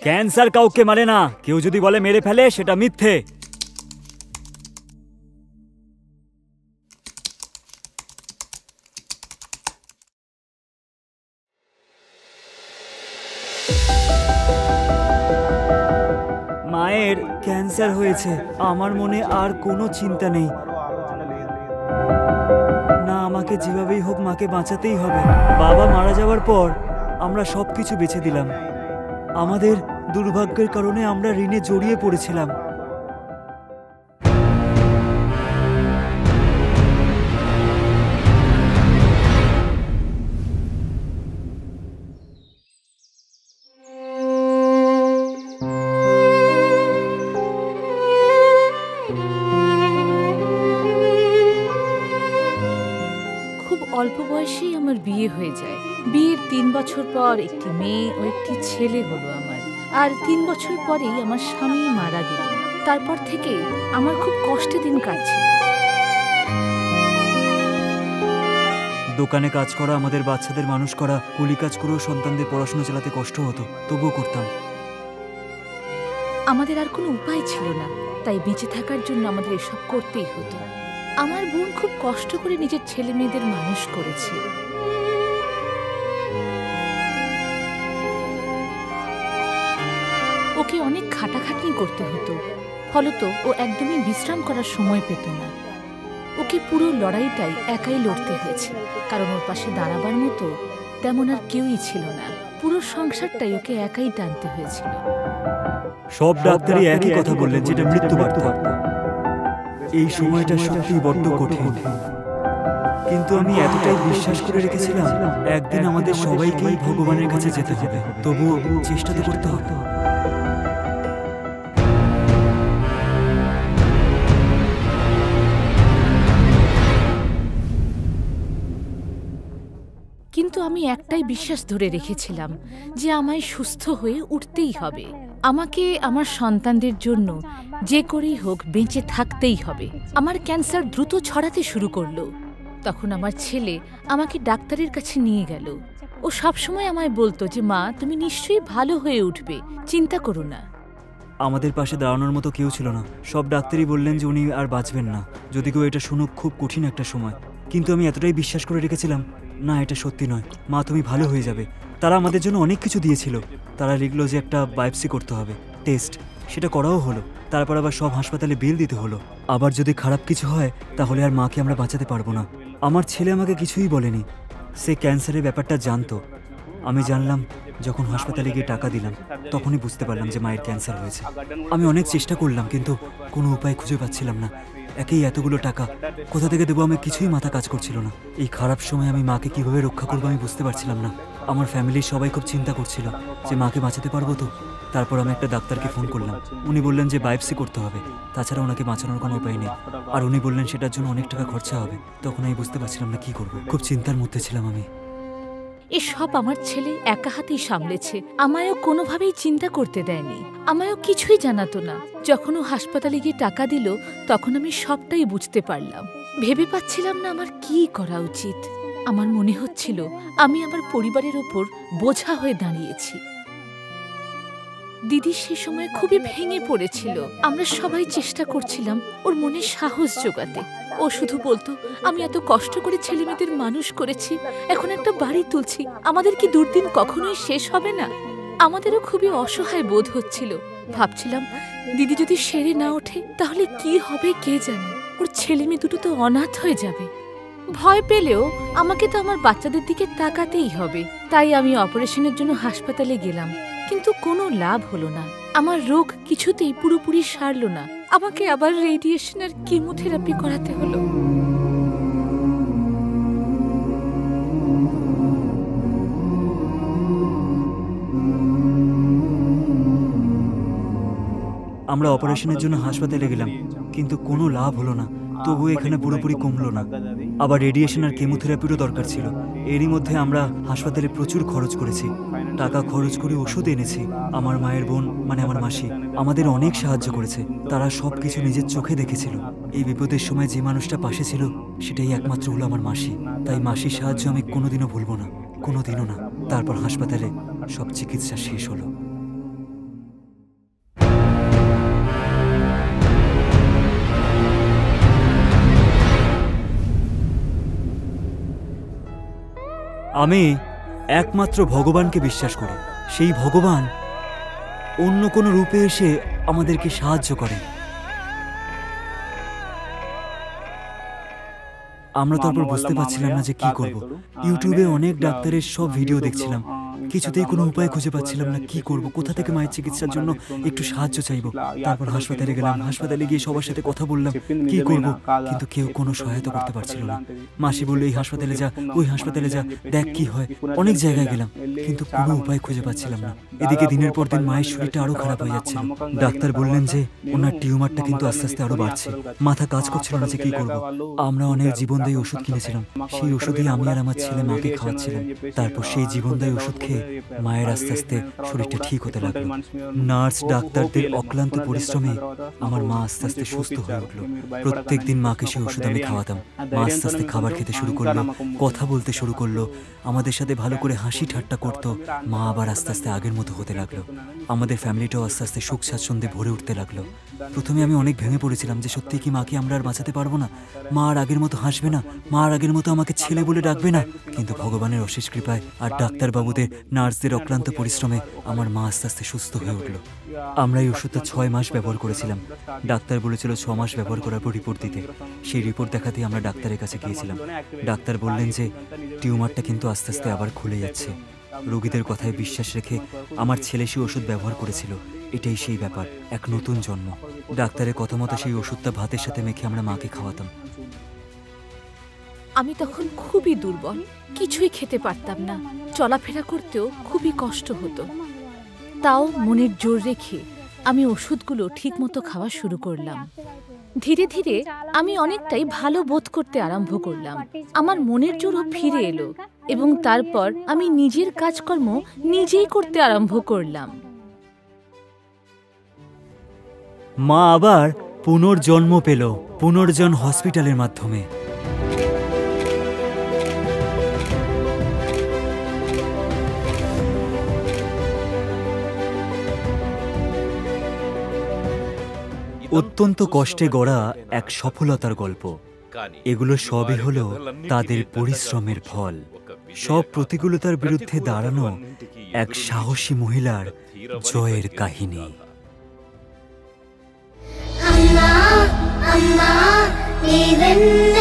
Cancer কাউকে মারে না, কেউ যদি বলে মেরে ফেলে সেটা মিথ্যে। মায়ের ক্যান্সার হয়েছে, আমার মনে আর কোনো চিন্তা নেই। না, আমাকে যেভাবেই হোক মাকে বাঁচাতেই হবে। বাবা মারা যাওয়ার পর আমরা সবকিছু বেছে দিলাম। আমাদের দুর্ভাগ্যের কারণে আমরা ঋণে জড়িয়ে পড়েছিলাম। অল্প বয়সেই আমার বিয়ে হয়ে যায়। বিয়ের 3 বছর পর একটি মেয়ে ও একটি ছেলে হলো আমার। আর 3 বছর পরেই আমার স্বামী মারা গেলেন। তারপর থেকে আমার খুব কষ্টে দিন কাটছে। দোকানে কাজ করা, আমাদের বাচ্চাদের মানুষ করা, কুলি কাজ করেও সন্তানদের পড়াশোনা চালাতে কষ্ট হতো, তবুও করতাম। আমাদের আর কোনো উপায় ছিল না, তাই বেঁচে থাকার জন্য আমাদের এসব করতেই হতো। আমার বোন খুব কষ্ট করে নিজের ছেলে মেয়েদের মানুষ করেছে। ওকে অনেক খাটাখাটনি করতে হতো, ফলত ও একদমই বিশ্রাম করার সময় পেত না। ওকে পুরো লড়াইটাই একাই লড়তে হয়েছে, কারণ ওর পাশে দাঁড়াবার মতো তেমন আর কেউই ছিল না। পুরো সংসারটাই ওকে একাই টানতে হয়েছিল। সব ডাক্তারই একই কথা বললেন, যেটা মৃত্যু বার্তা। এই সময়টা সত্যি বড্ড কঠিন, কিন্তু আমি এতটাই বিশ্বাস করে রেখেছিলাম একদিন আমাদের সবাইকেই ভগবানের কাছে যেতে হবে, তবুও চেষ্টা তো করতে হবে। কিন্তু আমি একটাই বিশ্বাস ধরে রেখেছিলাম যে আমায় সুস্থ হয়ে উঠতেই হবে। আমাকে আমার সন্তানদের জন্য যে করেই হোক বেঁচে থাকতেই হবে। আমার ক্যান্সার দ্রুত ছড়াতে শুরু করলো। তখন আমার ছেলে আমাকে ডাক্তারের কাছে নিয়ে গেল। ও সবসময় আমায় বলতো যে মা, তুমি নিশ্চয়ই ভালো হয়ে উঠবে, চিন্তা করো না। আমাদের পাশে দাঁড়ানোর মতো কেউ ছিল না। সব ডাক্তারই বললেন যে উনি আর বাঁচবেন না। যদি কেউ এটা শুনুক, খুব কঠিন একটা সময়। কিন্তু আমি এতটাই বিশ্বাস করে রেখেছিলাম, না এটা সত্যি নয়, মা তুমি ভালো হয়ে যাবে। তারা আমাদের জন্য অনেক কিছু দিয়েছিল। তারা লিখলো যে একটা বায়োপসি করতে হবে, টেস্ট, সেটা করাও হলো। তারপর আবার সব হাসপাতালে বিল দিতে হলো। আবার যদি খারাপ কিছু হয় তাহলে আর মাকে আমরা বাঁচাতে পারবো না। আমার ছেলে আমাকে কিছুই বলেনি, সে ক্যান্সারের ব্যাপারটা জানতো। আমি জানলাম যখন হাসপাতালে গিয়ে টাকা দিলাম, তখনই বুঝতে পারলাম যে মায়ের ক্যান্সার হয়েছে। আমি অনেক চেষ্টা করলাম, কিন্তু কোনো উপায় খুঁজে পাচ্ছিলাম না। একেই এতগুলো টাকা কোথা থেকে দেবো, আমি কিছুই মাথা কাজ করছিল না। এই খারাপ সময় আমি মাকে কিভাবে রক্ষা করবো আমি বুঝতে পারছিলাম না। আমার ফ্যামিলির সবাই খুব চিন্তা করছিল যে মাকে বাঁচাতে পারবো তো। তারপর আমি একটা ডাক্তারকে ফোন করলাম। উনি বললেন যে বায়োপসি করতে হবে, তাছাড়া ওনাকে বাঁচানোর কোনো উপায় নেই। আর উনি বললেন সেটার জন্য অনেক টাকা খরচা হবে। তখন আমি বুঝতে পারছিলাম না কি করবো, খুব চিন্তার মধ্যে ছিলাম আমি। এসব আমার ছেলে একা হাতেই সামলেছে। আমায়ও কোনোভাবেই চিন্তা করতে দেয়নি, আমায়ও কিছুই জানাতো না। যখন ও হাসপাতালে গিয়ে টাকা দিল, তখন আমি সবটাই বুঝতে পারলাম। ভেবে পাচ্ছিলাম না আমার কি করা উচিত। আমার মনে হচ্ছিল আমি আমার পরিবারের ওপর বোঝা হয়ে দাঁড়িয়েছি। দিদি সে সময় খুবই ভেঙে পড়েছিল। আমরা সবাই চেষ্টা করছিলাম ওর মনে সাহস জোগাতে। ও শুধু বলতো, আমি এত কষ্ট করে ছেলে মেয়েদের মানুষ করেছি, এখন একটা বাড়ি তুলছি, আমাদের কি দুর্দিন কখনোই শেষ হবে না? আমাদেরও খুবই অসহায় বোধ হচ্ছিল। ভাবছিলাম দিদি যদি সেরে না ওঠে তাহলে কি হবে কে জানে। ওর ছেলে মেয়ে দুটো তো অনাথ হয়ে যাবে। ভয় পেলেও আমাকে তো আমার বাচ্চাদের দিকে তাকাতেই হবে। তাই আমি অপারেশনের জন্য হাসপাতালে গেলাম, কিন্তু কোনো লাভ হলো না। আমার রোগ কিছুতেই পুরোপুরি সারল না। আমাকে আবার রেডিয়েশন আর কিমোথেরাপি করাতে হলো। আমরা অপারেশনের জন্য হাসপাতালে গেলাম, কিন্তু কোনো লাভ হলো না। তবুও এখানে পুরোপুরি কমলো না। আবার রেডিয়েশন আর কেমোথেরাপিরও দরকার ছিল। এরই মধ্যে আমরা হাসপাতালে প্রচুর খরচ করেছি, টাকা খরচ করে ওষুধ এনেছি। আমার মায়ের বোন, মানে আমার মাসি, আমাদের অনেক সাহায্য করেছে। তারা সব কিছু নিজের চোখে দেখেছিল। এই বিপদের সময় যে মানুষটা পাশে ছিল সেটাই একমাত্র হলো আমার মাসি। তাই মাসির সাহায্য আমি কোনোদিনও ভুলবো না, কোনোদিনও না। তারপর হাসপাতালে সব চিকিৎসা শেষ হলো। আমি একমাত্র ভগবানকে বিশ্বাস করি। সেই ভগবান অন্য কোনো রূপে এসে আমাদেরকে সাহায্য করে। আমরা তারপর বুঝতে পারছিলাম না যে কি করব। ইউটিউবে অনেক ডাক্তারের সব ভিডিও দেখছিলাম, কিছুতেই কোনো উপায় খুঁজে পাচ্ছিলাম না। কি করব, কোথা থেকে মায়ের চিকিৎসার জন্য একটু সাহায্য চাইব। তারপর হাসপাতালে গেলাম, হাসপাতালে গিয়ে সবার সাথে কথা বললাম কি করব, কিন্তু কেউ কোনো সহায়তা করতে পারছিল না। মাসি বললো এই হাসপাতালে যা, ওই হাসপাতালে যা, দেখ কি হয়। অনেক জায়গায় গেলাম, কিন্তু কোনো উপায় খুঁজে পাচ্ছিলাম না। এদিকে দিনের পর দিন মায়ের শরীরটা আরো খারাপ হয়ে যাচ্ছিল। ডাক্তার বললেন যে ওনার টিউমারটা কিন্তু আস্তে আস্তে আরো বাড়ছে। মাথা কাজ করছিল না যে কি করব। আমরা অনেক জীবনদায়ী ওষুধ কিনেছিলাম, সেই ওষুধই আমি আর আমার ছেলে মাকে খাওয়াচ্ছিলাম। তারপর সেই জীবনদায়ী ওষুধ খেয়ে মায়ের আস্তে আস্তে শরীরটা ঠিক হতে লাগলো। নার্স ডাক্তারদের অক্লান্ত পরিশ্রমে আমার মা আস্তে আস্তে সুস্থ হয়ে উঠল। প্রত্যেক দিন মাকে সেই ওষুধ আমি খাওয়াতাম। মা আস্তে আস্তে খাবার খেতে শুরু করলো, কথা বলতে শুরু করলো, আমাদের সাথে ভালো করে হাসি ঠাট্টা করতো। মা আবার আস্তে আস্তে আগের মতো হতে লাগলো। আমাদের ফ্যামিলিটাও আস্তে আস্তে সুখ স্বাচ্ছন্দ্যে ভরে উঠতে লাগলো। প্রথমে আমি অনেক ভেঙে পড়েছিলাম যে সত্যি কি মাকে আমরা আর বাঁচাতে পারবো না, মা আর আগের মতো হাসবে না, মা আর আগের মতো আমাকে ছেলে বলে ডাকবে না। কিন্তু ভগবানের অশেষ কৃপায় আর ডাক্তারবাবুদের নার্সদের অক্লান্ত পরিশ্রমে আমার মা আস্তে আস্তে সুস্থ হয়ে উঠল। আমরা এই ওষুধটা 6 মাস ব্যবহার করেছিলাম। ডাক্তার বলেছিল 6 মাস ব্যবহার করার পর রিপোর্ট দিতে। সেই রিপোর্ট দেখাতেই আমরা ডাক্তারের কাছে গিয়েছিলাম। ডাক্তার বললেন যে টিউমারটা কিন্তু আস্তে আস্তে আবার খুলে যাচ্ছে। রোগীদের কথায় বিশ্বাস রেখে আমার ছেলে সেই ওষুধ ব্যবহার করেছিল। এটাই সেই ব্যাপার, এক নতুন জন্ম। ডাক্তারের কথা মতো সেই ওষুধটা ভাতের সাথে মেখে আমরা মাকে খাওয়াতাম। আমি তখন খুবই দুর্বল, কিছুই খেতে পারতাম না, চলাফেরা করতেও খুবই কষ্ট হতো। তাও মনের জোর রেখে আমি ওষুধগুলো ঠিকমতো খাওয়া শুরু করলাম। ধীরে ধীরে আমি অনেকটাই ভালো বোধ করতে আরম্ভ করলাম। আমার মনের জোরও ফিরে এলো এবং তারপর আমি নিজের কাজকর্ম নিজেই করতে আরম্ভ করলাম। মা আবার পুনর্জন্ম পেল পুনর্জন হসপিটালের মাধ্যমে। অত্যন্ত কষ্টে গড়া এক সফলতার গল্প। এগুলো সবই হলো তাদের পরিশ্রমের ফল। সব প্রতিকূলতার বিরুদ্ধে দাঁড়ানো এক সাহসী মহিলার জয়ের কাহিনী। அம்மா அம்மா நீ வெண்ண